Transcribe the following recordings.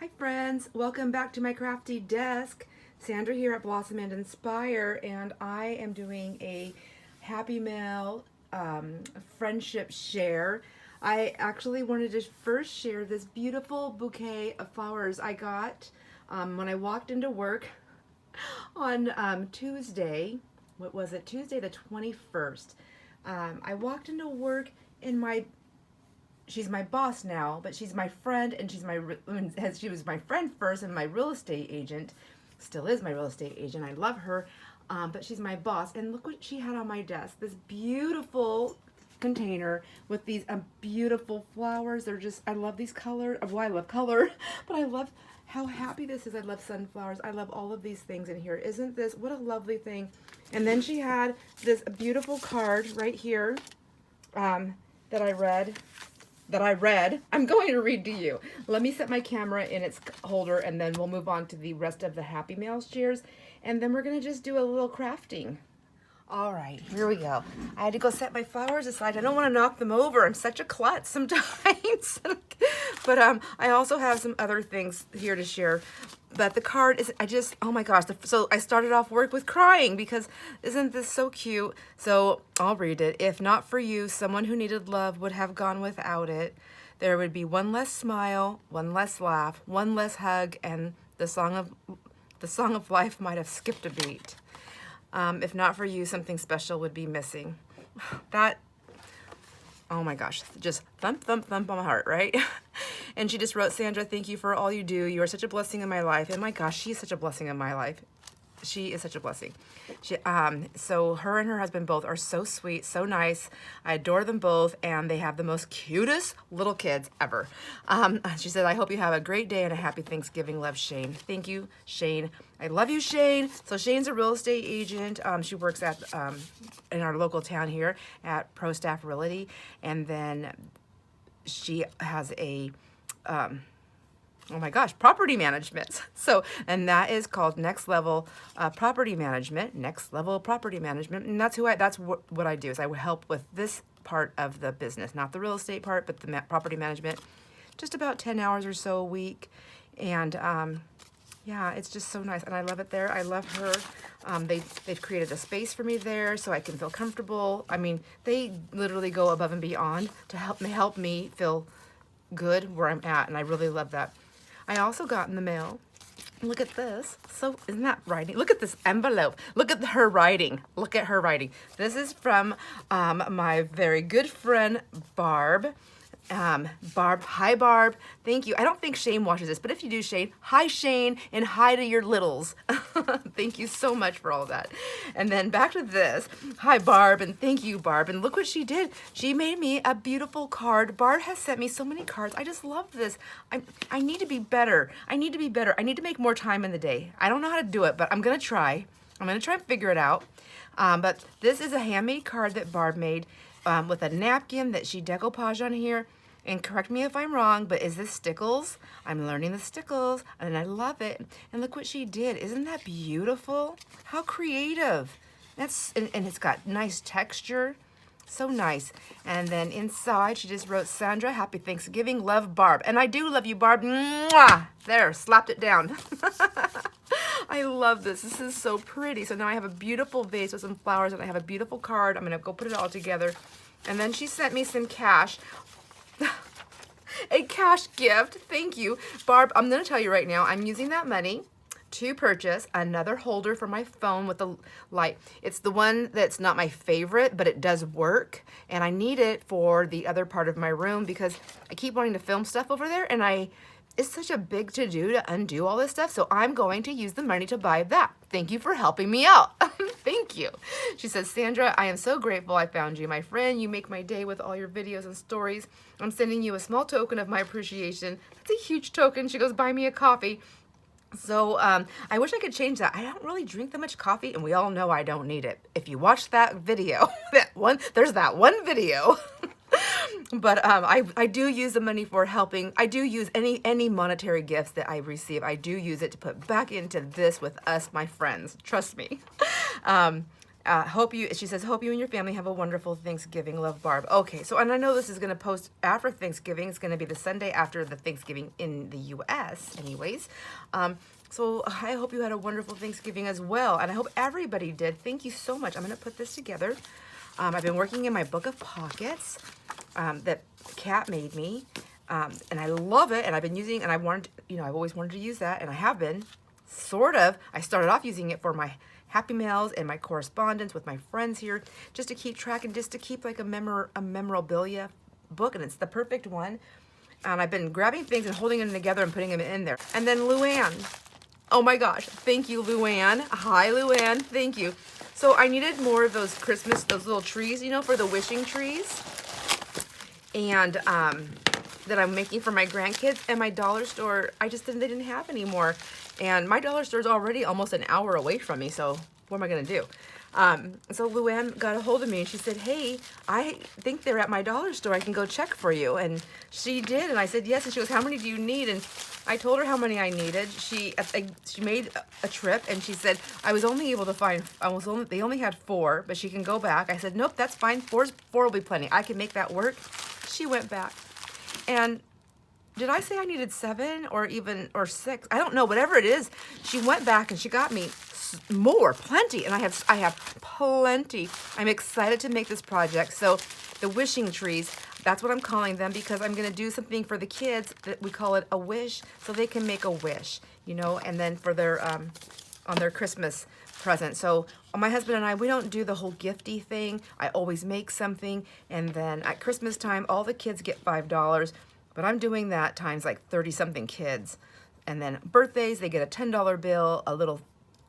Hi friends, welcome back to my crafty desk. Sandra here at Blossom and Inspire, and I am doing a Happy Mail friendship share. I actually wanted to first share this beautiful bouquet of flowers I got when I walked into work on Tuesday. What was it? Tuesday the 21st. I walked into work in my she's my boss now, but she's my friend, and she was my friend first and my real estate agent, still is my real estate agent. I love her, but she's my boss. And look what she had on my desk, this beautiful container with these beautiful flowers. They're just, I love these colors. Well, I love color, but I love how happy this is. I love sunflowers. I love all of these things in here. Isn't this, what a lovely thing. And then she had this beautiful card right here that I read. I'm going to read to you. Let me set my camera in its holder, and then we'll move on to the rest of the Happy Mail shares, and then we're going to just do a little crafting. All right, here we go. I had to go set my flowers aside. I don't want to knock them over. I'm such a klutz sometimes. But I also have some other things here to share. But the card is, oh my gosh. So I started off work with crying because isn't this so cute? So I'll read it. If not for you, someone who needed love would have gone without it. There would be one less smile, one less laugh, one less hug, and the song of life might have skipped a beat. If not for you, something special would be missing. That, oh my gosh, just thump, thump, thump on my heart, right? And she just wrote, Sandra, thank you for all you do. You are such a blessing in my life. And my gosh, she's such a blessing in my life. She is such a blessing. So her and her husband both are so sweet, so nice. I adore them both, and they have the most cutest little kids ever. She said, I hope you have a great day and a happy Thanksgiving. Love, Shayne. Thank you, Shayne. I love you, Shayne. So Shayne's a real estate agent. She works at in our local town here at Pro Staff Realty, and then she has a oh my gosh, property management. So, and that is called Next Level Property Management, Next Level Property Management. And that's what I do, is I help with this part of the business, not the real estate part, but the property management, just about 10 hours or so a week. And yeah, it's just so nice. And I love it there. I love her. They've created a space for me there so I can feel comfortable. I mean, they literally go above and beyond to help me feel good where I'm at. And I really love that. I also got in the mail, look at this. So isn't that writing? Look at this envelope. Look at her writing. Look at her writing. This is from my very good friend, Barb. Barb, hi Barb, thank you. I don't think Shayne watches this, but if you do, Shayne, hi Shayne, and hi to your littles. Thank you so much for all of that. And then back to this, hi Barb, and thank you Barb, and look what she did. She made me a beautiful card. Barb has sent me so many cards. I just love this. I need to be better. I need to be better. I need to make more time in the day. I don't know how to do it, but I'm gonna try. I'm gonna try and figure it out. But this is a handmade card that Barb made with a napkin that she decoupaged on here. And correct me if I'm wrong, but is this stickles? I'm learning the stickles, and I love it. And look what she did. Isn't that beautiful? How creative. And it's got nice texture. So nice. And then inside, she just wrote, Sandra, happy Thanksgiving, love Barb. And I do love you, Barb. Mwah! There, slapped it down. I love this. This is so pretty. So now I have a beautiful vase with some flowers, and I have a beautiful card. I'm going to go put it all together. And then she sent me some cash. A cash gift. Thank you, Barb. I'm going to tell you right now, I'm using that money to purchase another holder for my phone with the light. It's the one that's not my favorite, but it does work, and I need it for the other part of my room because I keep wanting to film stuff over there, and it's such a big to-do to undo all this stuff, so I'm going to use the money to buy that. Thank you for helping me out. Thank you. She says, Sandra, I am so grateful I found you, my friend. You make my day with all your videos and stories. I'm sending you a small token of my appreciation. That's a huge token. She goes, buy me a coffee. So I wish I could change that. I don't really drink that much coffee, and we all know I don't need it. If you watch that video, there's that one video. But I do use the money for helping. I do use any monetary gifts that I receive. I do use it to put back into this with us, my friends. Trust me. She says, hope you and your family have a wonderful Thanksgiving. Love, Barb. Okay, so, and I know this is going to post after Thanksgiving. It's going to be the Sunday after the Thanksgiving in the U.S. anyways. So I hope you had a wonderful Thanksgiving as well. And I hope everybody did. Thank you so much. I'm going to put this together. I've been working in my book of pockets that Kat made me. And I love it. And I've been using, and I've always wanted to use that. And I have been, sort of. I started off using it for my happy mails and my correspondence with my friends here, just to keep track and just to keep like a memorabilia book, and it's the perfect one. And I've been grabbing things and holding them together and putting them in there. And then Luann, oh my gosh, thank you, Luann. Hi, Luann, thank you. So I needed more of those those little trees, for the wishing trees, and that I'm making for my grandkids. And my dollar store, they didn't have any more. And my dollar store is already almost an hour away from me, so what am I going to do? So Luann got a hold of me, and she said, hey, I think they're at my dollar store. I can go check for you. And she did, and I said, yes. And she goes, how many do you need? And I told her how many I needed. She made a trip, and she said, I was only able to find, they only had 4, but she can go back. I said, nope, that's fine. 4 will be plenty. I can make that work. She went back. And did I say I needed 7 or 6? I don't know. Whatever it is, she went back and she got me plenty. And I have plenty. I'm excited to make this project. So the wishing trees, that's what I'm calling them, because I'm going to do something for the kids that we call it a wish, so they can make a wish, and then for their on their Christmas present. So my husband and I, we don't do the whole gifty thing. I always make something, and then at Christmas time, all the kids get $5. But I'm doing that times like 30-something kids. And then birthdays, they get a $10 bill, a little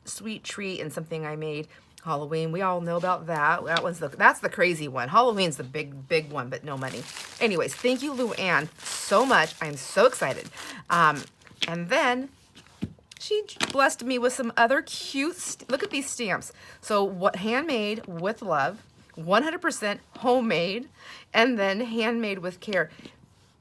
sweet treat, and something I made. Halloween, we all know about that. That's the crazy one. Halloween's the big one, but no money. Anyways, thank you, Luann, so much. I'm so excited. And then she blessed me with some other cute, look at these stamps. So what, handmade with love, 100% homemade, and then handmade with care.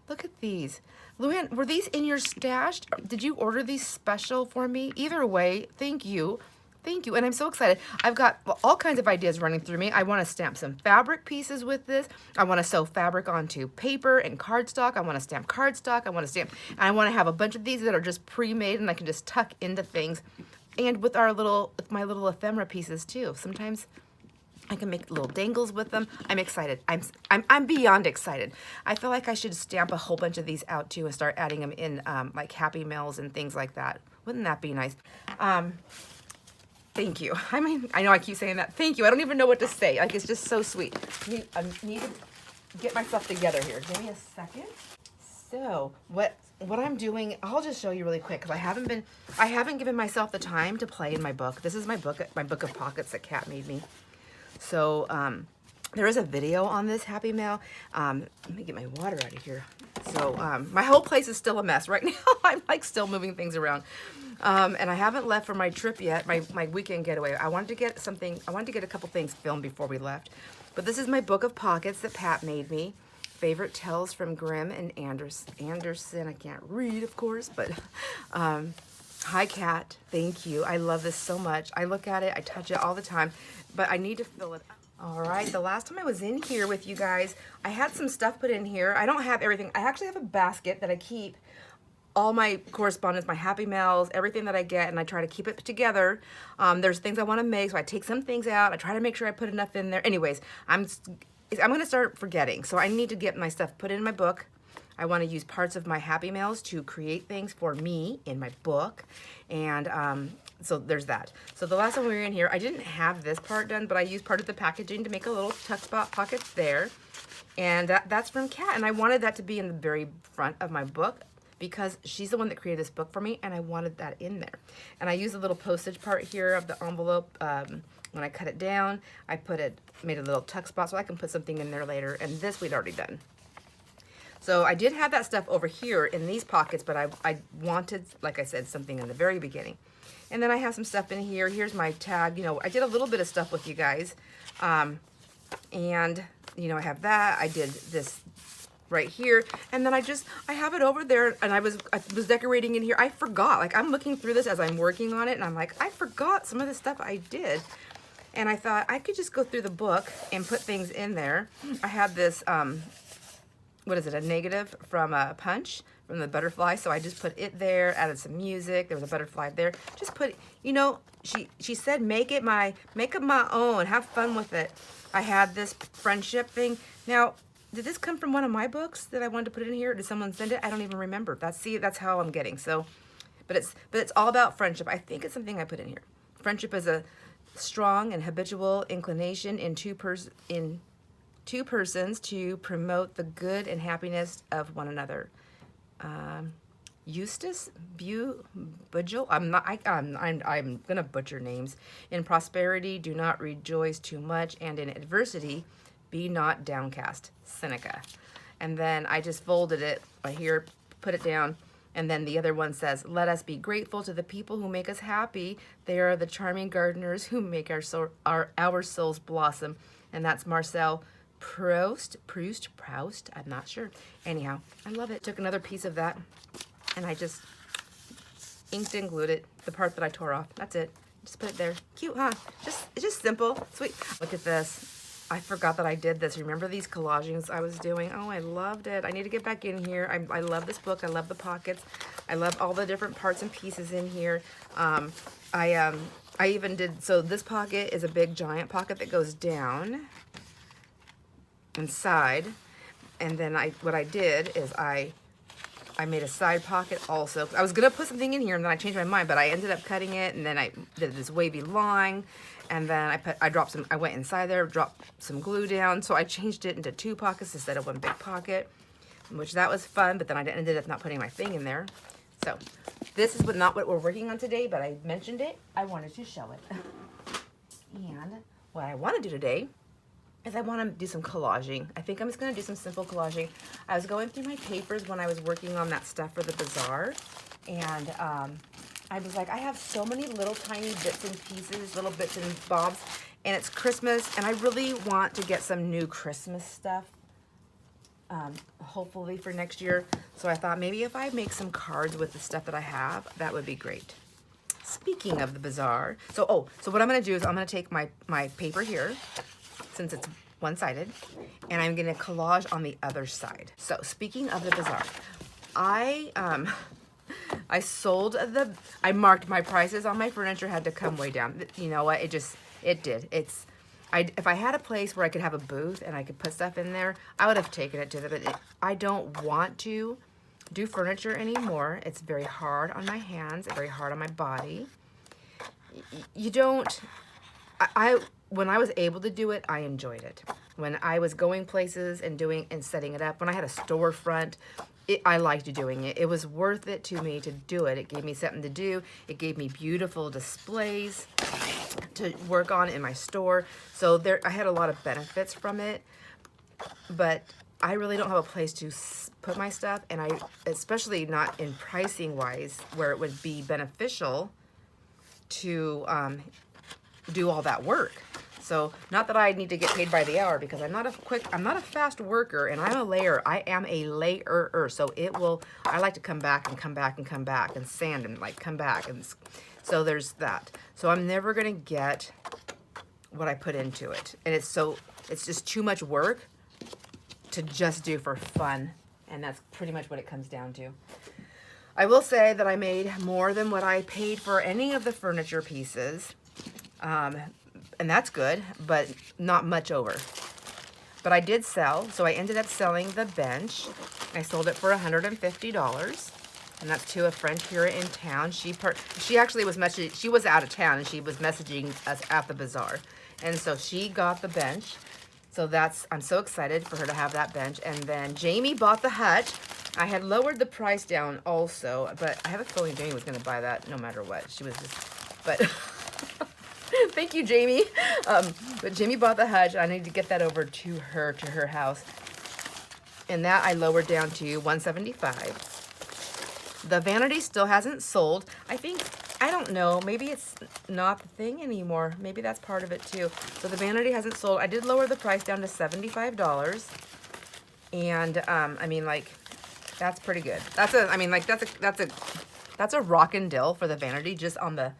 Look at these. Luann, were these in your stash? Did you order these special for me? Either way, thank you. Thank you. And I'm so excited. I've got all kinds of ideas running through me. I want to stamp some fabric pieces with this. I want to sew fabric onto paper and cardstock. I want to stamp cardstock. And I want to have a bunch of these that are just pre-made and I can just tuck into things. And with my little ephemera pieces too. Sometimes I can make little dangles with them. I'm excited. I'm beyond excited. I feel like I should stamp a whole bunch of these out too and start adding them in like Happy Mails and things like that. Wouldn't that be nice? Thank you. I mean, I know I keep saying that. Thank you. I don't even know what to say. Like, it's just so sweet. I need to get myself together here. Give me a second. So what I'm doing, I'll just show you really quick because I haven't given myself the time to play in my book. This is my book of pockets that Kat made me. So there is a video on this Happy Mail. Let me get my water out of here. So my whole place is still a mess right now. I'm like still moving things around. And I haven't left for my trip yet, my weekend getaway. I wanted to get a couple things filmed before we left. But this is my book of pockets that Pat made me. Favorite Tales from Grimm and Anderson. I can't read, of course, but hi, Kat. Thank you. I love this so much. I look at it, I touch it all the time, but I need to fill it up. All right, the last time I was in here with you guys, I had some stuff put in here. I don't have everything. I actually have a basket that I keep all my correspondence, my Happy Mails, everything that I get, and I try to keep it together. There's things I want to make, so I take some things out. I try to make sure I put enough in there. Anyways, I'm going to start forgetting, so I need to get my stuff put in my book. I want to use parts of my Happy Mails to create things for me in my book, and so there's that. So the last time we were in here, I didn't have this part done, but I used part of the packaging to make a little tuck spot pocket there, and that's from Kat, and I wanted that to be in the very front of my book because she's the one that created this book for me, and I wanted that in there. And I used a little postage part here of the envelope. When I cut it down, I made a little tuck spot so I can put something in there later, and this we'd already done. So I did have that stuff over here in these pockets, but I wanted, like I said, something in the very beginning. And then I have some stuff in here. Here's my tag. You know, I did a little bit of stuff with you guys. And, you know, I have that. I did this right here. And then I have it over there, and I was decorating in here. I forgot. Like, I'm looking through this as I'm working on it, and I'm like, I forgot some of the stuff I did. And I thought I could just go through the book and put things in there. I had this, what is it, a negative from a Punch, from the butterfly. So I just put it there, added some music. There was a butterfly there. Just put, you know, she said, make it my own. Have fun with it. I had this friendship thing. Now, did this come from one of my books that I wanted to put in here? Did someone send it? I don't even remember. That's how I'm getting. So, but it's all about friendship. I think it's something I put in here. Friendship is a strong and habitual inclination in two persons to promote the good and happiness of one another. Eustace Budgel. I'm gonna butcher names. In prosperity, do not rejoice too much, and in adversity, be not downcast. Seneca. And then I just folded it right here, put it down, and then the other one says, "Let us be grateful to the people who make us happy. They are the charming gardeners who make our souls blossom." And that's Marcel Proust, I'm not sure. Anyhow, I love it. Took another piece of that and I just inked and glued it, the part that I tore off. That's it. Just put it there. Cute, huh? It's just simple, sweet. Look at this. I forgot that I did this. Remember these collagings I was doing? Oh, I loved it. I need to get back in here. I love this book. I love the pockets. I love all the different parts and pieces in here. I even did, so this pocket is a big giant pocket that goes down inside, and then what I did is I made a side pocket also. I was gonna put something in here and then I changed my mind, but I ended up cutting it, and then I did this wavy line, and then I went inside there, dropped some glue down, so I changed it into 2 pockets instead of 1 big pocket, which that was fun, but then I ended up not putting my thing in there. So this is not what we're working on today, but I mentioned it. I wanted to show it. And what I want to do today is I want to do some collaging. I think I'm just going to do some simple collaging. I was going through my papers when I was working on that stuff for the bazaar, and I was like, I have so many little tiny bits and pieces, little bits and bobs, and it's Christmas, and I really want to get some new Christmas stuff, hopefully for next year. So I thought maybe if I make some cards with the stuff that I have, that would be great. Speaking of the bazaar, so what I'm going to do is I'm going to take my paper here, since it's one-sided, and I'm gonna collage on the other side. So speaking of the bazaar, I marked my prices on my furniture, had to come way down. You know what, it did. If I had a place where I could have a booth and I could put stuff in there, I would have taken it to them, but I don't want to do furniture anymore. It's very hard on my hands, very hard on my body. When I was able to do it, I enjoyed it. When I was going places and setting it up, when I had a storefront, I liked doing it. It was worth it to me to do it. It gave me something to do. It gave me beautiful displays to work on in my store. So I had a lot of benefits from it, but I really don't have a place to put my stuff, and especially not in pricing wise, where it would be beneficial to do all that work. So not that I need to get paid by the hour, because I'm not a fast worker, and I'm a layer. I am a layerer. So I like to come back and come back and come back and sand and like come back. And so there's that. So I'm never going to get what I put into it. And it's just too much work to just do for fun. And that's pretty much what it comes down to. I will say that I made more than what I paid for any of the furniture pieces. And that's good, but not much over. But I did sell, so I ended up selling the bench. I sold it for $150, and that's to a friend here in town. She actually was she was out of town, and she was messaging us at the bazaar, and so she got the bench. So I'm so excited for her to have that bench. And then Jamie bought the hut. I had lowered the price down also, but I have a feeling Jamie was going to buy that no matter what. She was just, but. Thank you, Jamie. But Jamie bought the hutch. I need to get that over to her house. And that I lowered down to $175. The vanity still hasn't sold. I don't know, maybe it's not the thing anymore. Maybe that's part of it too. So the vanity hasn't sold. I did lower the price down to $75. And I mean, like, that's pretty good. That's a rockin' deal for the vanity, just on the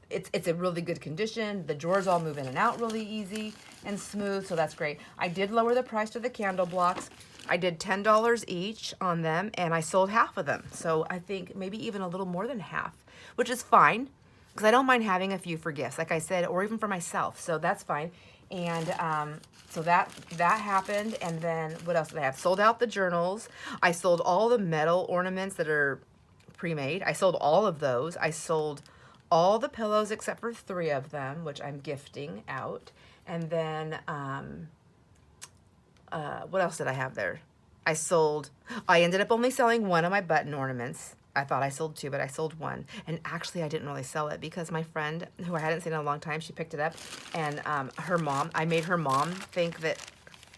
it's a really good condition. The drawers all move in and out really easy and smooth, so that's great. I did lower the price to the candle blocks. I did $10 each on them, and I sold half of them. So I think maybe even a little more than half, which is fine, because I don't mind having a few for gifts, like I said, or even for myself. So that's fine. And so that happened. And then what else did I have? Sold out the journals. I sold all the metal ornaments that are pre-made. I sold all of those. I sold all the pillows except for 3 of them, which I'm gifting out. And then what else did I have there? I ended up only selling 1 of my button ornaments. I thought I sold 2, but I sold 1. And actually, I didn't really sell it because my friend, who I hadn't seen in a long time, she picked it up. And her mom, I made her mom think that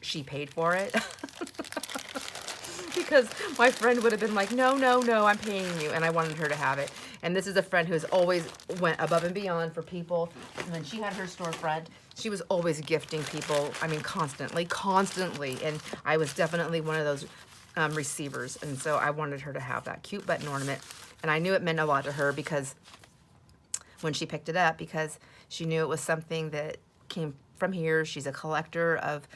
she paid for it. Because my friend would have been like, no, no, no, I'm paying you. And I wanted her to have it. And this is a friend who's always went above and beyond for people. And when she had her storefront, she was always gifting people, I mean, constantly. And I was definitely one of those receivers. And so I wanted her to have that cute button ornament. And I knew it meant a lot to her because when she picked it up, because she knew it was something that came from here. She's a collector of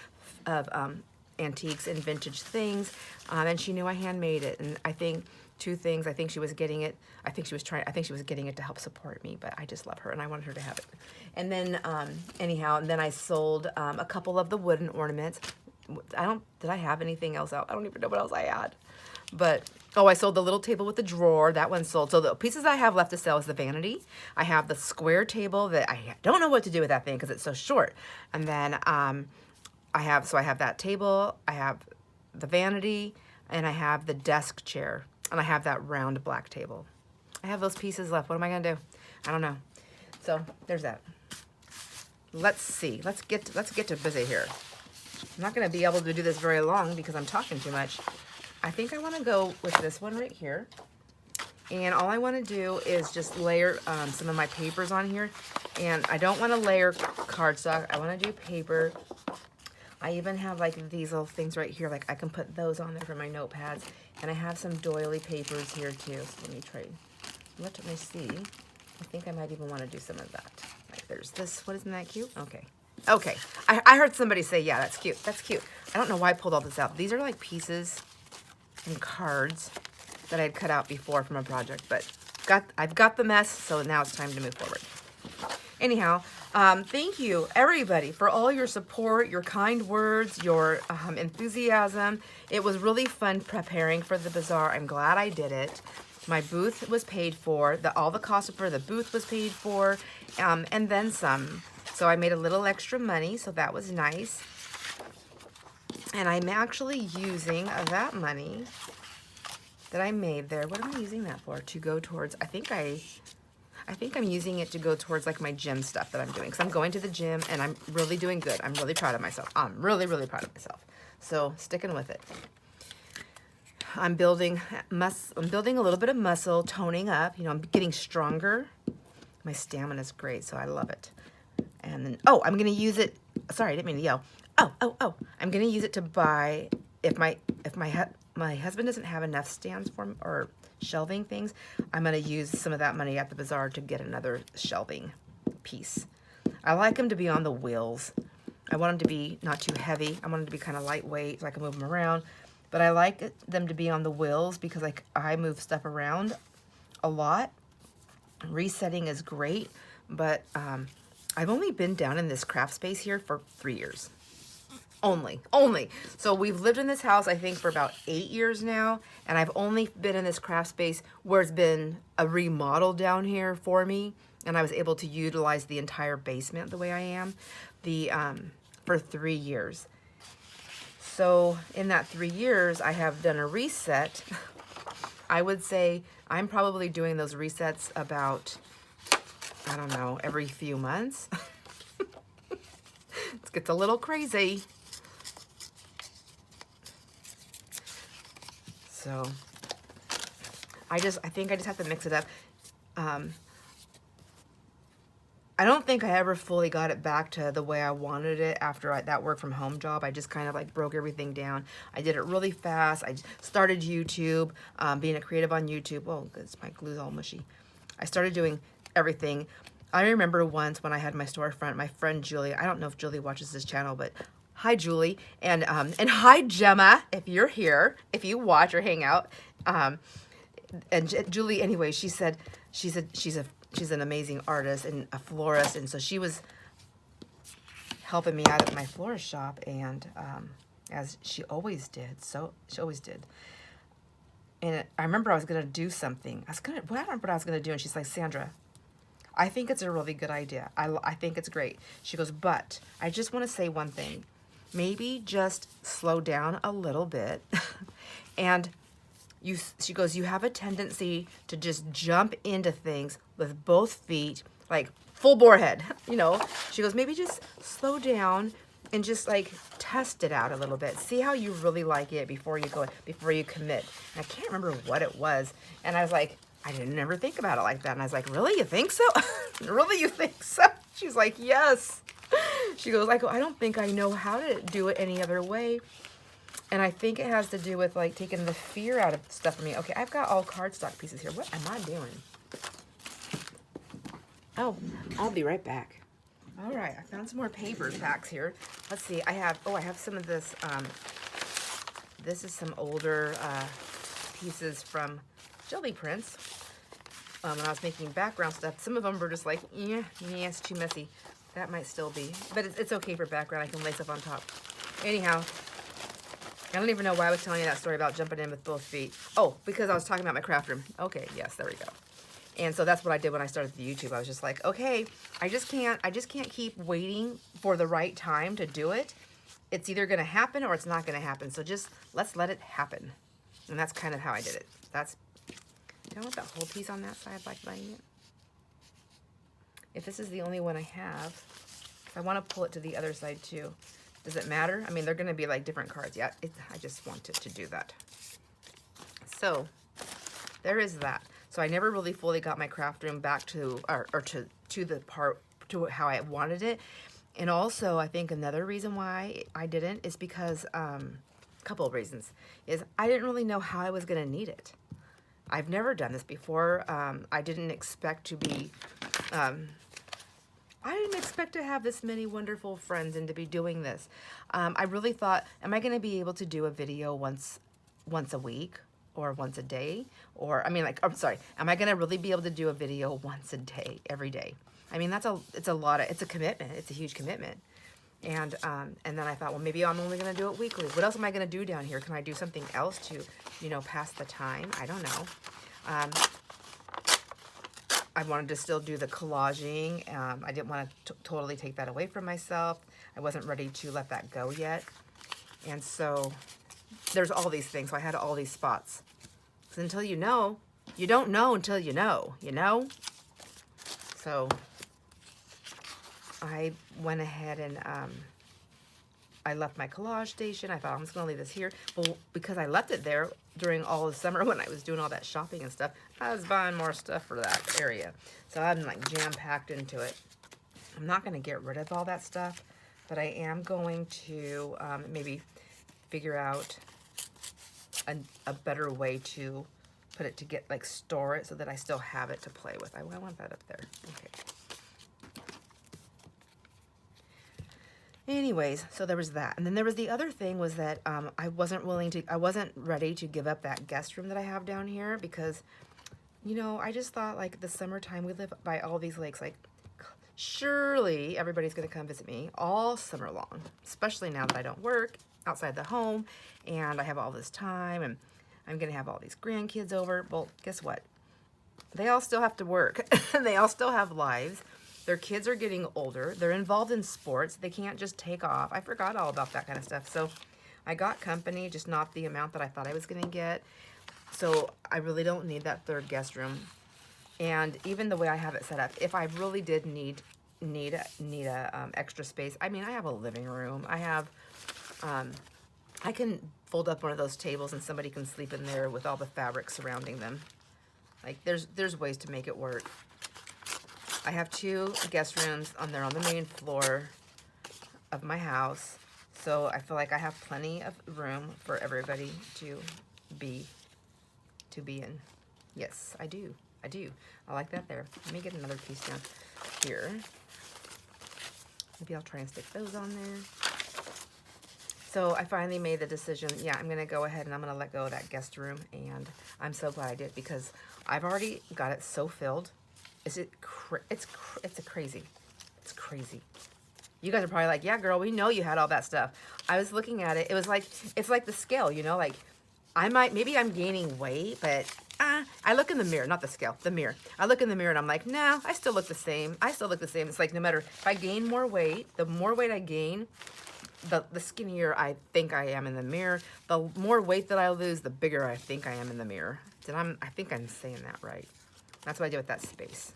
antiques and vintage things. And she knew I handmade it. And I think 2 things. I think she was getting it. I think she was getting it to help support me, but I just love her and I wanted her to have it. And then, anyhow, and then I sold a couple of the wooden ornaments. Did I have anything else out? I don't even know what else I had. But, oh, I sold the little table with the drawer. That one sold. So the pieces I have left to sell is the vanity. I have the square table that I don't know what to do with that thing because it's so short. And then I have that table. I have the vanity. And I have the desk chair. And I have that round black table. I have those pieces left. What am I going to do? I don't know. So there's that. Let's see. Let's get to busy here. I'm not going to be able to do this very long because I'm talking too much. I think I want to go with this one right here. And all I want to do is just layer some of my papers on here. And I don't want to layer cardstock. I want to do paper. I even have like these little things right here. Like I can put those on there for my notepads. And I have some doily papers here too. So let me try. Let me see. I think I might even want to do some of that. Like there's this. What, isn't that cute? Okay. Okay. I heard somebody say, yeah, that's cute. That's cute. I don't know why I pulled all this out. These are like pieces and cards that I had cut out before from a project. But I've got the mess, so now it's time to move forward. Anyhow, thank you, everybody, for all your support, your kind words, your enthusiasm. It was really fun preparing for the bazaar. I'm glad I did it. My booth was paid for. All the cost for the booth was paid for, and then some. So I made a little extra money, so that was nice. And I'm actually using that money that I made there. What am I using that for? To go towards, I think I'm using it to go towards like my gym stuff that I'm doing. Because I'm going to the gym and I'm really doing good. I'm really proud of myself. I'm really, really proud of myself. So sticking with it. I'm building a little bit of muscle, toning up. You know, I'm getting stronger. My stamina is great, so I love it. And then, oh, I'm going to use it. Sorry, I didn't mean to yell. Oh. I'm going to use it to buy, if my husband doesn't have enough stands for me, or shelving things, I'm going to use some of that money at the bazaar to get another shelving piece. I like them to be on the wheels. I want them to be not too heavy. I want them to be kind of lightweight so I can move them around. But I like them to be on the wheels because I move stuff around a lot. Resetting is great, but I've only been down in this craft space here for 3 years. Only. So we've lived in this house, I think, for about 8 years now, and I've only been in this craft space where it's been a remodel down here for me, and I was able to utilize the entire basement the way I am for 3 years. So in that 3 years, I have done a reset. I would say I'm probably doing those resets about, I don't know, every few months. It gets a little crazy. So I think I just have to mix it up. I don't think I ever fully got it back to the way I wanted it after that work from home job. I just kind of like broke everything down. I did it really fast. I started YouTube, being a creative on YouTube. Well, because my glue's all mushy. I started doing everything. I remember once when I had my storefront, my friend Julie, I don't know if Julie watches this channel, but hi Julie, and hi Gemma, if you're here, if you watch or hang out. Julie, anyway, she said she's an amazing artist and a florist, and so she was helping me out at my florist shop, and as she always did, so she always did. And I remember I was gonna do something. I don't remember what I was gonna do, and she's like, Sandra, I think it's a really good idea. I think it's great. She goes, but I just want to say one thing. Maybe just slow down a little bit. And she goes, you have a tendency to just jump into things with both feet, like full bore head, you know. She goes, maybe just slow down and just like test it out a little bit. See how you really like it before you commit. And I can't remember what it was. And I was like, I didn't ever think about it like that. And I was like, really? You think so? Really? You think so? She's like, yes. She goes, I don't think I know how to do it any other way. And I think it has to do with like taking the fear out of stuff for me. Okay, I've got all cardstock pieces here. What am I doing? Oh, I'll be right back. All right, I found some more paper packs here. Let's see, I have some of this. This is some older pieces from Jelly Prints. When I was making background stuff, some of them were just like, yeah, it's too messy. That might still be, but it's okay for background. I can lace up on top. Anyhow, I don't even know why I was telling you that story about jumping in with both feet. Oh, because I was talking about my craft room. Okay, yes, there we go. And so that's what I did when I started the YouTube. I was just like, okay, I just can't keep waiting for the right time to do it. It's either going to happen or it's not going to happen. So just let's let it happen. And that's kind of how I did it. Do I want that whole piece on that side like laying it? If this is the only one I have, I want to pull it to the other side too. Does it matter? I mean, they're going to be like different cards. Yeah, I just wanted to do that. So there is that. So I never really fully got my craft room back to the part to how I wanted it. And also, I think another reason why I didn't is because a couple of reasons is I didn't really know how I was going to need it. I've never done this before. I didn't expect to be, I didn't expect to have this many wonderful friends and to be doing this. I really thought, am I going to be able to do a video once a week or once a day? Or, I mean, like, I'm sorry, am I going to really be able to do a video once a day, every day? I mean, it's a commitment. It's a huge commitment. And then I thought, well, maybe I'm only going to do it weekly. What else am I going to do down here? Can I do something else to, pass the time? I don't know. I wanted to still do the collaging. I didn't want to totally take that away from myself. I wasn't ready to let that go yet. And so there's all these things. So I had all these spots. Because until you know, you don't know until you know, So I went ahead and I left my collage station. I thought I'm just going to leave this here. Well, because I left it there during all the summer when I was doing all that shopping and stuff, I was buying more stuff for that area. So I'm like jam-packed into it. I'm not going to get rid of all that stuff, but I am going to maybe figure out a better way to put it to store it so that I still have it to play with. I want that up there. Okay. Anyways, so there was that. And then there was the other thing was that I wasn't ready to give up that guest room that I have down here because, I just thought like the summertime, we live by all these lakes, like surely everybody's going to come visit me all summer long, especially now that I don't work outside the home and I have all this time and I'm going to have all these grandkids over. Well, guess what? They all still have to work and they all still have lives. Their kids are getting older. They're involved in sports. They can't just take off. I forgot all about that kind of stuff. So I got company, just not the amount that I thought I was going to get. So I really don't need that third guest room. And even the way I have it set up, if I really did need a extra space, I mean, I have a living room. I have, I can fold up one of those tables and somebody can sleep in there with all the fabric surrounding them. Like there's ways to make it work. I have 2 guest rooms on the main floor of my house. So I feel like I have plenty of room for everybody to be in. Yes, I do. I do. I like that there. Let me get another piece down here. Maybe I'll try and stick those on there. So I finally made the decision, yeah, I'm gonna go ahead and I'm gonna let go of that guest room, and I'm so glad I did because I've already got it so filled. It's crazy. It's crazy. You guys are probably like, yeah, girl, we know you had all that stuff. I was looking at it. It was like, it's like the scale, you know, like maybe I'm gaining weight, but I look in the mirror, not the scale, the mirror. I look in the mirror and I'm like, no, I still look the same. I still look the same. It's like no matter if I gain more weight, the more weight I gain, the skinnier I think I am in the mirror. The more weight that I lose, the bigger I think I am in the mirror. I think I'm saying that right. That's what I did with that space.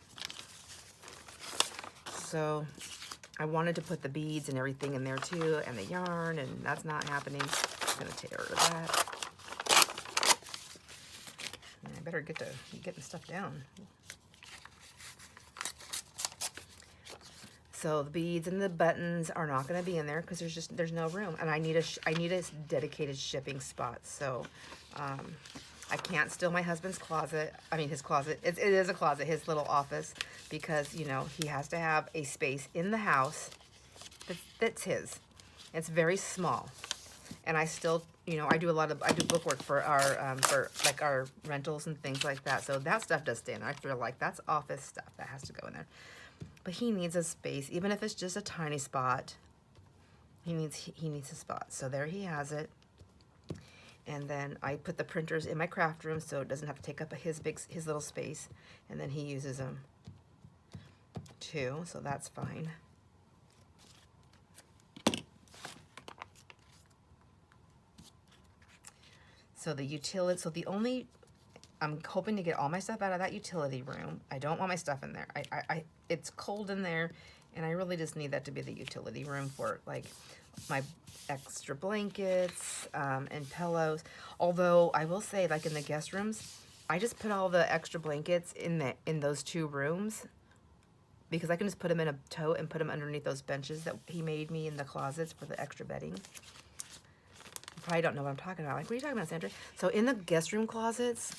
So I wanted to put the beads and everything in there too, and the yarn, and that's not happening. I'm gonna tear rid of that. And I better get to getting stuff down. So the beads and the buttons are not going to be in there because there's no room, and I need a dedicated shipping spot. So I can't steal my husband's closet. I mean his closet. It is a closet, his little office, because you know he has to have a space in the house that's his. It's very small, and I still I do bookwork for our rentals and things like that. So that stuff does stay in there. I feel like that's office stuff that has to go in there. But he needs a space, even if it's just a tiny spot. He needs a spot. So there he has it. And then I put the printers in my craft room so it doesn't have to take up his little space. And then he uses them too, so that's fine. So I'm hoping to get all my stuff out of that utility room. I don't want my stuff in there. It's cold in there, and I really just need that to be the utility room for like my extra blankets and pillows. Although I will say, like in the guest rooms, I just put all the extra blankets in those two rooms because I can just put them in a tote and put them underneath those benches that he made me in the closets for the extra bedding. You probably don't know what I'm talking about. Like, what are you talking about, Sandra? So in the guest room closets,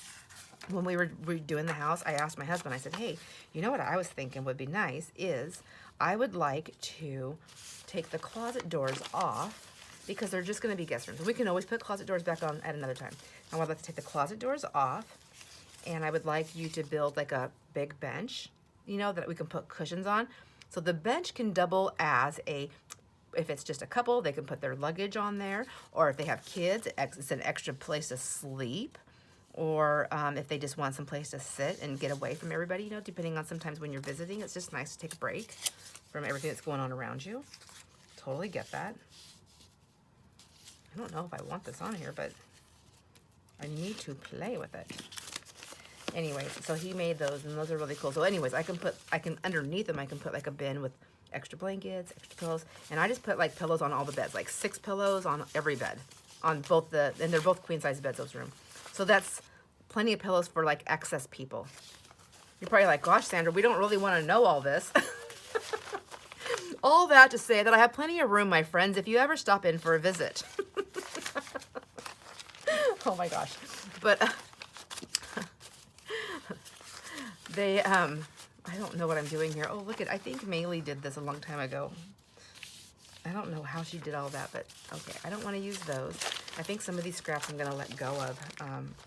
when we were redoing the house, I asked my husband, I said, hey, you know what I was thinking would be nice is I would like to take the closet doors off because they're just going to be guest rooms. We can always put closet doors back on at another time. I would like to take the closet doors off, and I would like you to build like a big bench, that we can put cushions on. So the bench can double as if it's just a couple, they can put their luggage on there, or if they have kids, it's an extra place to sleep. Or if they just want some place to sit and get away from everybody, depending on sometimes when you're visiting, it's just nice to take a break from everything that's going on around you. Totally get that. I don't know if I want this on here, but I need to play with it. Anyways, so he made those, and those are really cool. So anyways, underneath them, I can put like a bin with extra blankets, extra pillows, and I just put like pillows on all the beds, like 6 pillows on every bed, and they're both queen size beds, those room. So that's plenty of pillows for like excess people. You're probably like, gosh, Sandra, we don't really want to know all this. All that to say that I have plenty of room, my friends, if you ever stop in for a visit. Oh my gosh. But I don't know what I'm doing here. Oh, look I think Maylee did this a long time ago. I don't know how she did all that, but okay, I don't want to use those. I think some of these scraps I'm going to let go of.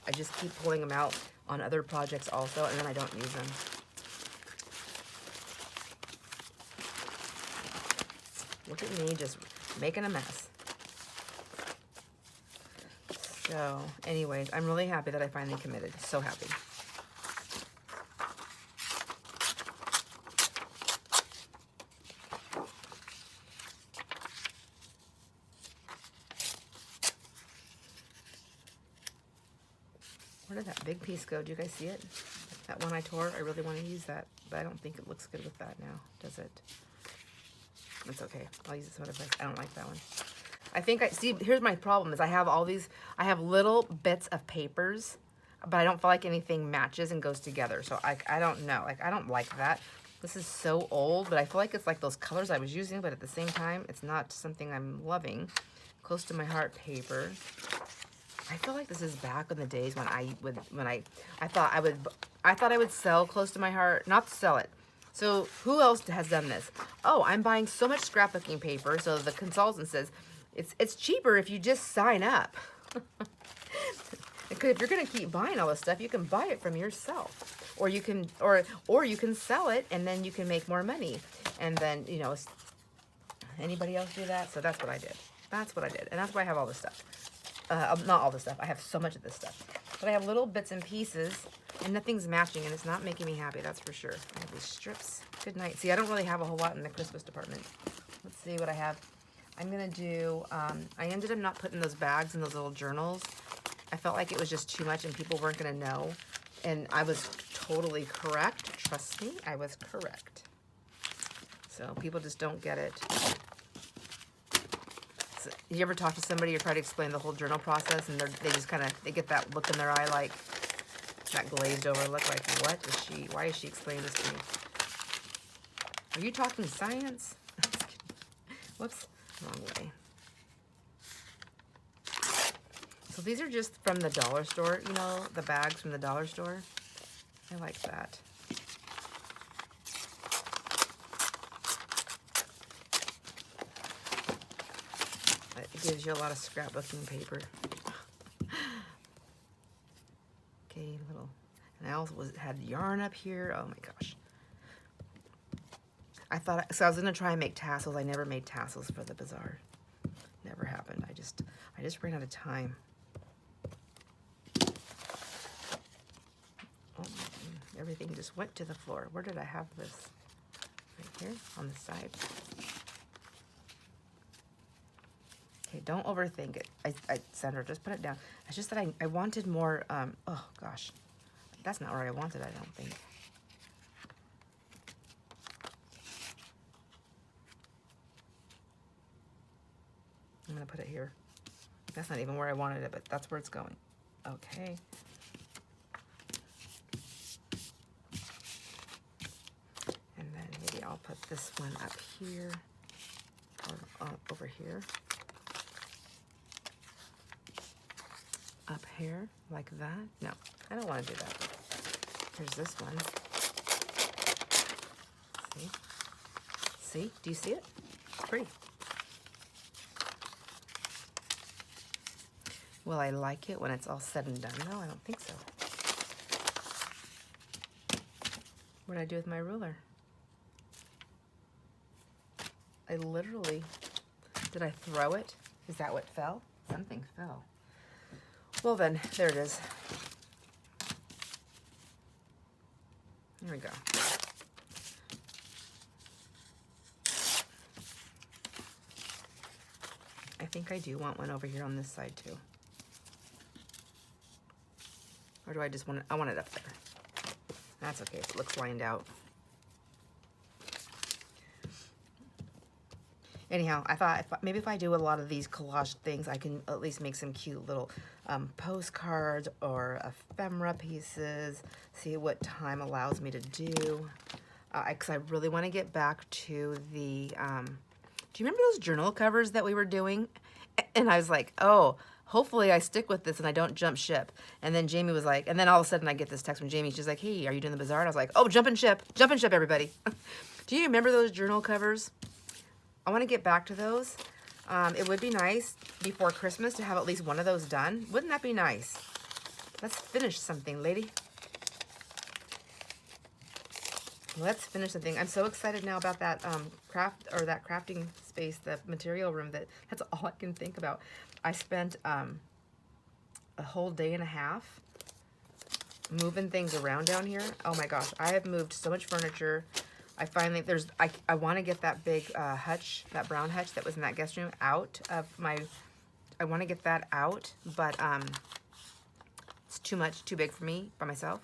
I just keep pulling them out on other projects also, and then I don't use them. Look at me just making a mess. So, anyways, I'm really happy that I finally committed. So happy. Where did that big piece go? Do you guys see it? That one I tore? I really want to use that, but I don't think it looks good with that now, does it? It's okay. I'll use this one if I don't like that one. I think here's my problem is I have little bits of papers, but I don't feel like anything matches and goes together. So I don't know. Like, I don't like that. This is so old, but I feel like it's like those colors I was using, but at the same time, it's not something I'm loving. Close to my heart paper. I feel like this is back in the days when I thought I would sell close to my heart, not sell it. So who else has done this? Oh, I'm buying so much scrapbooking paper. So the consultant says it's cheaper if you just sign up. Because if you're gonna keep buying all this stuff, you can buy it from yourself, or you can you can sell it and then you can make more money. And then anybody else do that? So that's what I did. That's what I did, and that's why I have all this stuff. Not all this stuff. I have so much of this stuff, but I have little bits and pieces, and nothing's matching, and it's not making me happy. That's for sure. I have these strips. Good night. See, I don't really have a whole lot in the Christmas department. Let's see what I have. I'm gonna do. I ended up not putting those bags in those little journals. I felt like it was just too much and people weren't going to know. And I was totally correct. Trust me, I was correct. So people just don't get it. So, you ever talk to somebody or try to explain the whole journal process and they just kind of, they get that look in their eye like, that glazed over look like, why is she explaining this to me? Are you talking science? Whoops, wrong way. So these are just from the dollar store, the bags from the dollar store. I like that. It gives you a lot of scrapbooking paper. Okay, and I also had yarn up here. Oh my gosh. I was gonna try and make tassels. I never made tassels for the bazaar. Never happened. I just ran out of time. Everything just went to the floor. Where did I have this? Right here on the side. Okay, don't overthink it. Sandra, just put it down. It's just that I wanted more, oh gosh. That's not where I wanted, I don't think. I'm gonna put it here. That's not even where I wanted it, but that's where it's going. Okay. I'll put this one up here, or over here, up here, like that. No, I don't want to do that. Here's this one. See? See? Do you see it? It's pretty. Will I like it when it's all said and done? No, I don't think so. What did I do with my ruler? I literally, did I throw it? Is that what fell? Something fell. Well then, there it is. There we go. I think I do want one over here on this side too. Or do I just want it? I want it up there. That's okay if it looks lined out. Anyhow, I thought maybe if I do a lot of these collage things, I can at least make some cute little postcards or ephemera pieces, see what time allows me to do. Because I really want to get back to the, do you remember those journal covers that we were doing? And I was like, oh, hopefully I stick with this and I don't jump ship. And then Jamie was like, and then all of a sudden I get this text from Jamie. She's like, hey, are you doing the bazaar? And I was like, oh, jump and ship, everybody. Do you remember those journal covers? I want to get back to those. It would be nice before Christmas to have at least one of those done. Wouldn't that be nice? Let's finish something, lady. Let's finish something. I'm so excited now about that that crafting space, the material room. That's all I can think about. I spent a whole day and a half moving things around down here. Oh my gosh, I have moved so much furniture. I finally, I want to get that big hutch, that brown hutch that was in that guest room out of my, I want to get that out, but it's too much, too big for me by myself.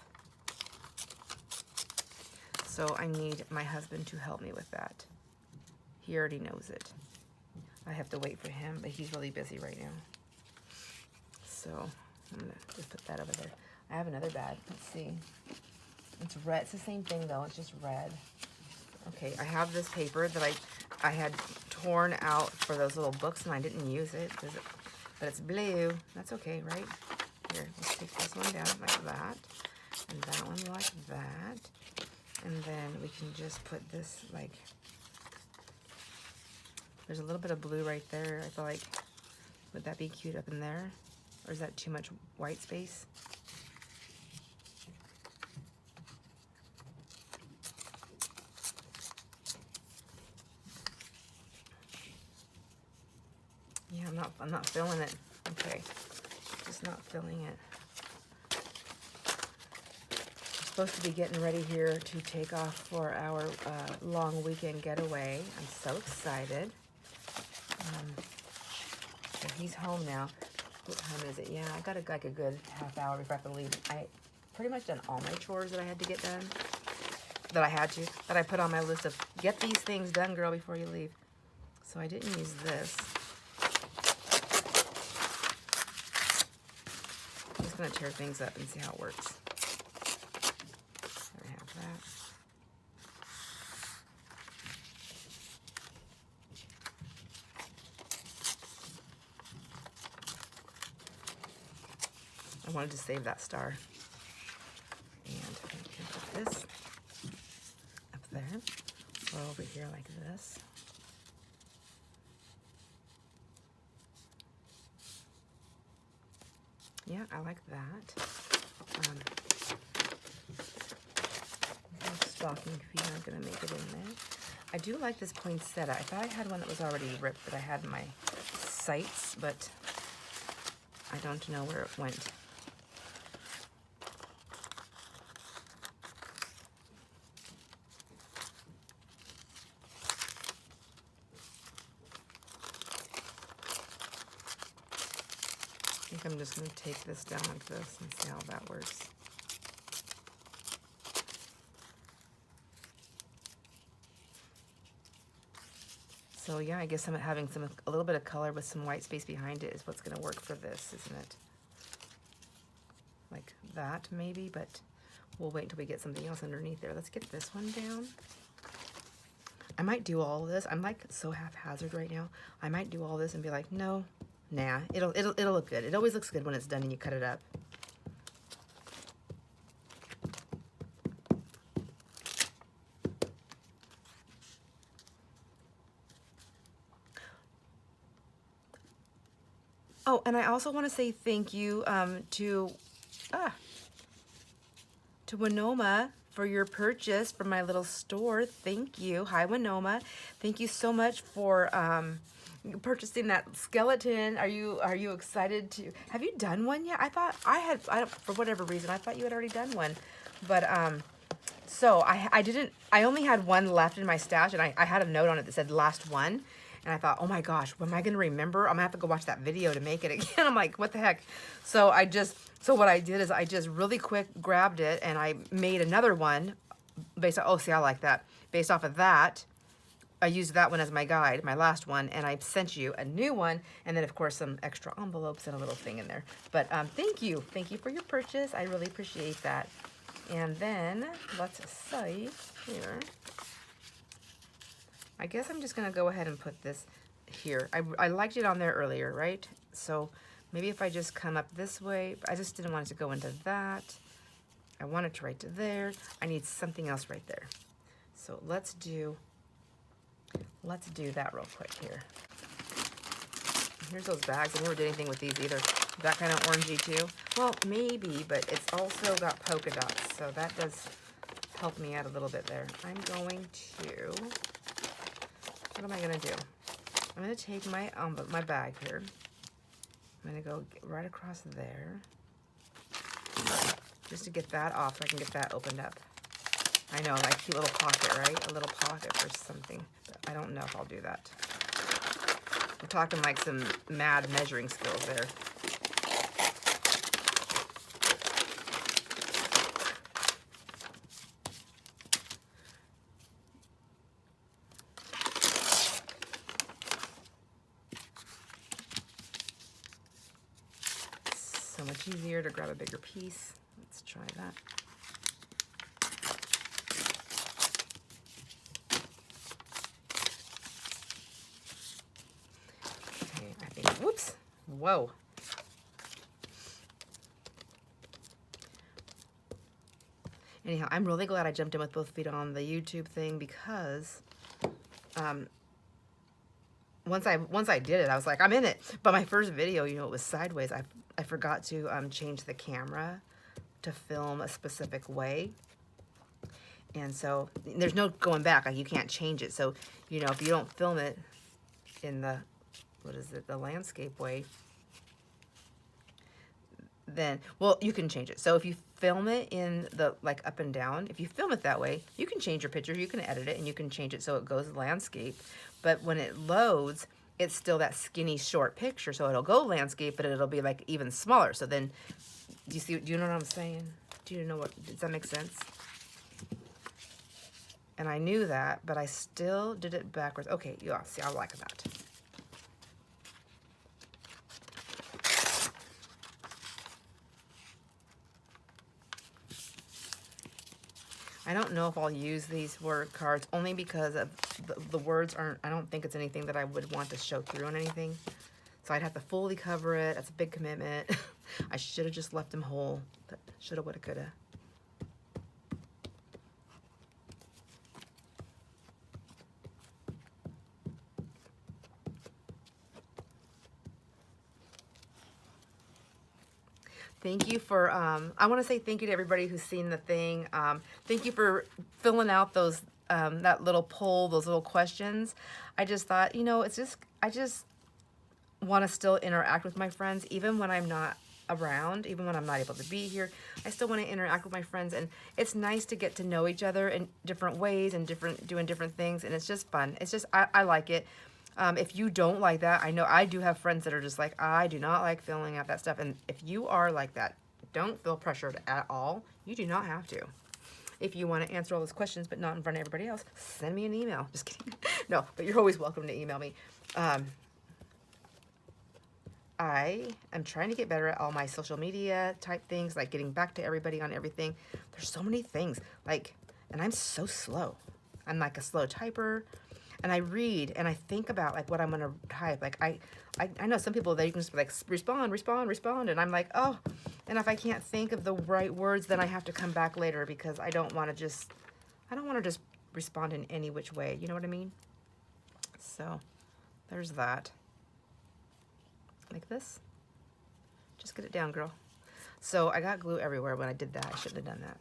So I need my husband to help me with that. He already knows it. I have to wait for him, but he's really busy right now. So I'm going to just put that over there. I have another bag. Let's see. It's red. It's the same thing though. It's just red. Okay, I have this paper that I had torn out for those little books and I didn't use it. But it's blue. That's okay, right? Here, let's take this one down like that, and that one like that. And then we can just put this like, there's a little bit of blue right there. I feel like, would that be cute up in there? Or is that too much white space? Yeah, I'm not feeling it. Okay, just not feeling it. Supposed to be getting ready here to take off for our long weekend getaway. I'm so excited. So he's home now. What time is it? Yeah, I got like a good half hour before I have to leave. I pretty much done all my chores that I had to get done. That I put on my list of get these things done, girl, before you leave. So I didn't use this. I'm just gonna tear things up and see how it works. There we have that. I wanted to save that star. And I can put this up there, or over here like this. Yeah, I like that. Stocking feet, I'm gonna make it in there. I do like this poinsettia. I thought I had one that was already ripped that I had in my sights, but I don't know where it went. I think I'm just going to take this down like this and see how that works. So yeah, I guess I'm having a little bit of color with some white space behind it is what's going to work for this, isn't it? Like that maybe, but we'll wait until we get something else underneath there. Let's get this one down. I might do all of this. I'm like so haphazard right now. I might do all this and be like, no, nah, it'll look good. It always looks good when it's done and you cut it up. Oh, and I also want to say thank you to Winoma for your purchase from my little store. Thank you. Hi, Winoma. Thank you so much for purchasing that skeleton. Are you excited to? Have you done one yet? I thought for whatever reason, I thought you had already done one. But so I didn't. I only had one left in my stash, and I had a note on it that said last one. And I thought, oh my gosh, am I gonna remember? I'm gonna have to go watch that video to make it again. I'm like, what the heck? So what I did is I just really quick grabbed it and I made another one based on, oh, see, I like that. Based off of that, I used that one as my guide, my last one, and I sent you a new one, and then of course some extra envelopes and a little thing in there. But thank you for your purchase. I really appreciate that. And then let's see here. I guess I'm just gonna go ahead and put this here. I liked it on there earlier, right? So maybe if I just come up this way, I just didn't want it to go into that. I want it to right to there. I need something else right there. So let's do that real quick here. Here's those bags. I never did anything with these either. That kind of orangey too. Well, maybe, but it's also got polka dots, so that does help me out a little bit there. I'm going to. What am I gonna do? I'm gonna take my bag here. I'm gonna go right across there, just to get that off so I can get that opened up. I know, like cute little pocket, right? A little pocket for something, but I don't know if I'll do that. We're talking like some mad measuring skills there. So much easier to grab a bigger piece. Let's try that. Okay, I think, whoops, whoa. Anyhow, I'm really glad I jumped in with both feet on the YouTube thing because once I did it, I was like, I'm in it. But my first video, you know, it was sideways. I forgot to change the camera to film a specific way. And so there's no going back, like you can't change it. So, you know, if you don't film it in the, what is it, the landscape way, then, well, you can change it. So if you film it in the, like up and down, if you film it that way, you can change your picture, you can edit it, and you can change it so it goes landscape. But when it loads, it's still that skinny short picture. So it'll go landscape, but it'll be like even smaller. So then, do you know what I'm saying? Do you know what, does that make sense? And I knew that, but I still did it backwards. Okay, yeah, see, I like that. I don't know if I'll use these word cards only because of the words aren't, I don't think it's anything that I would want to show through on anything. So I'd have to fully cover it. That's a big commitment. I should have just left them whole, but shoulda, woulda, coulda. Thank you for, I want to say thank you to everybody who's seen the thing. Thank you for filling out those, that little poll, those little questions. I just thought, you know, it's just, I just want to still interact with my friends, even when I'm not around, even when I'm not able to be here. I still want to interact with my friends, and it's nice to get to know each other in different ways and doing different things, and it's just fun. It's just, I like it. If you don't like that, I know I do have friends that are just like, I do not like filling out that stuff. And if you are like that, don't feel pressured at all. You do not have to. If you want to answer all those questions, but not in front of everybody else, send me an email. Just kidding. No, but you're always welcome to email me. I am trying to get better at all my social media type things, like getting back to everybody on everything. There's so many things, like, and I'm so slow. I'm like a slow typer. And I read and I think about like what I'm gonna type. Like I know some people that you can just be like respond, and I'm like, oh. And if I can't think of the right words, then I have to come back later because I don't want to just respond in any which way. You know what I mean? So there's that. Like this. Just get it down, girl. So I got glue everywhere when I did that. I shouldn't have done that.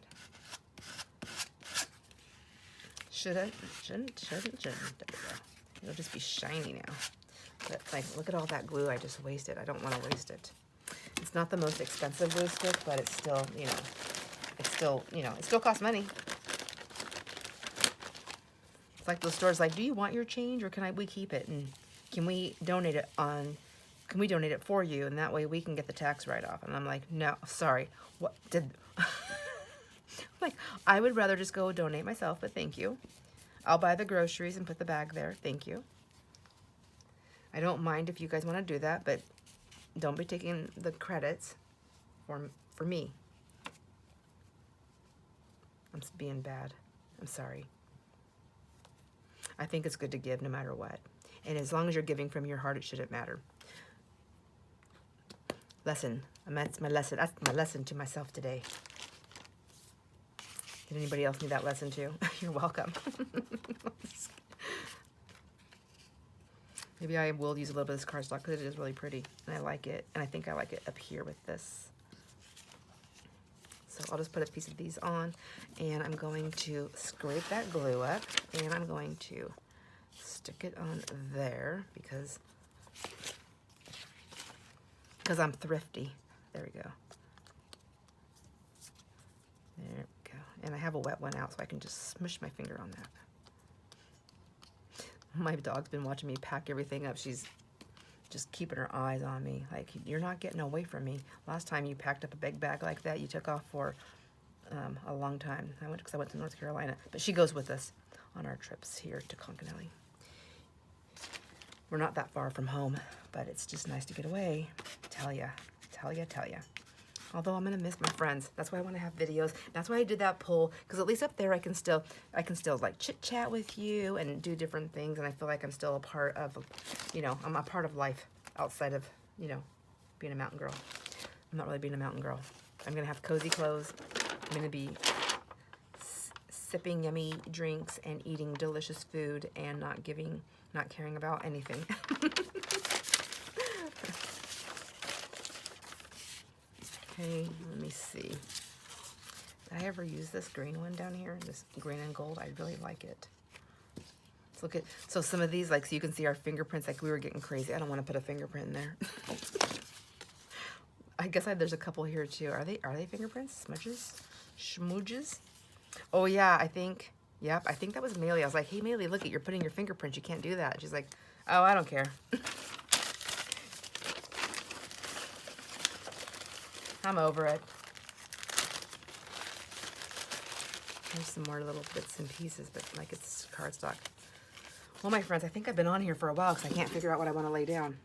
Shouldn't. There we go. It'll just be shiny now. But like, look at all that glue I just wasted. I don't want to waste it. It's not the most expensive glue stick, but it's still, you know, it still costs money. It's like those stores like, do you want your change or can we keep it? And can we donate it for you? And that way we can get the tax write-off. And I'm like, no, sorry. What did... Like, I would rather just go donate myself, but thank you. I'll buy the groceries and put the bag there. Thank you. I don't mind if you guys want to do that, but don't be taking the credits for me. I'm being bad. I'm sorry. I think it's good to give no matter what. And as long as you're giving from your heart, it shouldn't matter. Lesson. That's my lesson. That's my lesson to myself today. Did anybody else need that lesson too? You're welcome. Maybe I will use a little bit of this cardstock because it is really pretty and I like it. And I think I like it up here with this. So I'll just put a piece of these on and I'm going to scrape that glue up and I'm going to stick it on there because I'm thrifty. There we go. There we go. And I have a wet one out so I can just smush my finger on that. My dog's been watching me pack everything up. She's just keeping her eyes on me. Like, you're not getting away from me. Last time you packed up a big bag like that, you took off for a long time. I went to North Carolina. But she goes with us on our trips here to Concanelli. We're not that far from home, but it's just nice to get away. Tell ya. Although I'm gonna miss my friends. That's why I want to have videos. That's why I did that poll, because at least up there I can still like chit chat with you and do different things, and I feel like I'm still a part of, you know, I'm a part of life outside of, you know, being a mountain girl. I'm not really being a mountain girl. I'm gonna have cozy clothes. I'm gonna be sipping yummy drinks and eating delicious food and not caring about anything. Okay, let me see. Did I ever use this green one down here? This green and gold, I really like it. Let's look at, so some of these, like, so you can see our fingerprints, like we were getting crazy. I don't want to put a fingerprint in there. I guess there's a couple here too. Are they fingerprints? Smudges? Schmooges? Oh yeah, I think that was Maylee. I was like, hey Maylee, look, you're putting your fingerprints. You can't do that. She's like, oh, I don't care. I'm over it. Here's some more little bits and pieces, but like it's cardstock. Well, my friends, I think I've been on here for a while because I can't figure out what I want to lay down.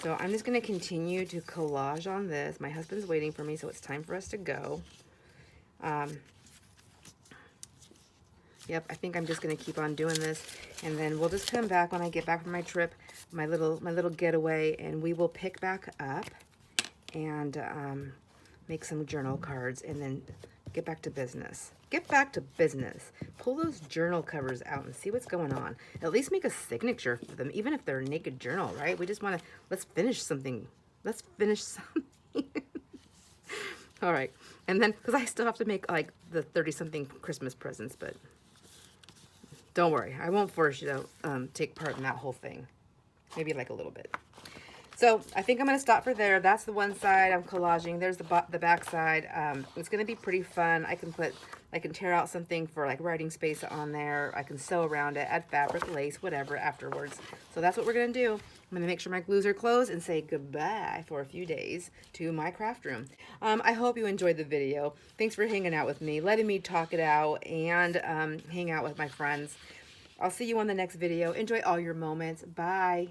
So I'm just going to continue to collage on this. My husband's waiting for me, so it's time for us to go. Yep, I think I'm just going to keep on doing this, and then we'll just come back when I get back from my trip, my little getaway, and we will pick back up and make some journal cards, and then get back to business. Get back to business. Pull those journal covers out and see what's going on. At least make a signature for them, even if they're a naked journal, right? We just want to, let's finish something. Let's finish something. All right. And then, because I still have to make like the 30-something Christmas presents, but don't worry. I won't force you to take part in that whole thing. Maybe like a little bit. So I think I'm going to stop for there. That's the one side I'm collaging. There's the back side. It's going to be pretty fun. I can tear out something for like writing space on there. I can sew around it, add fabric, lace, whatever afterwards. So that's what we're going to do. I'm going to make sure my glues are closed and say goodbye for a few days to my craft room. I hope you enjoyed the video. Thanks for hanging out with me, letting me talk it out, and hang out with my friends. I'll see you on the next video. Enjoy all your moments. Bye.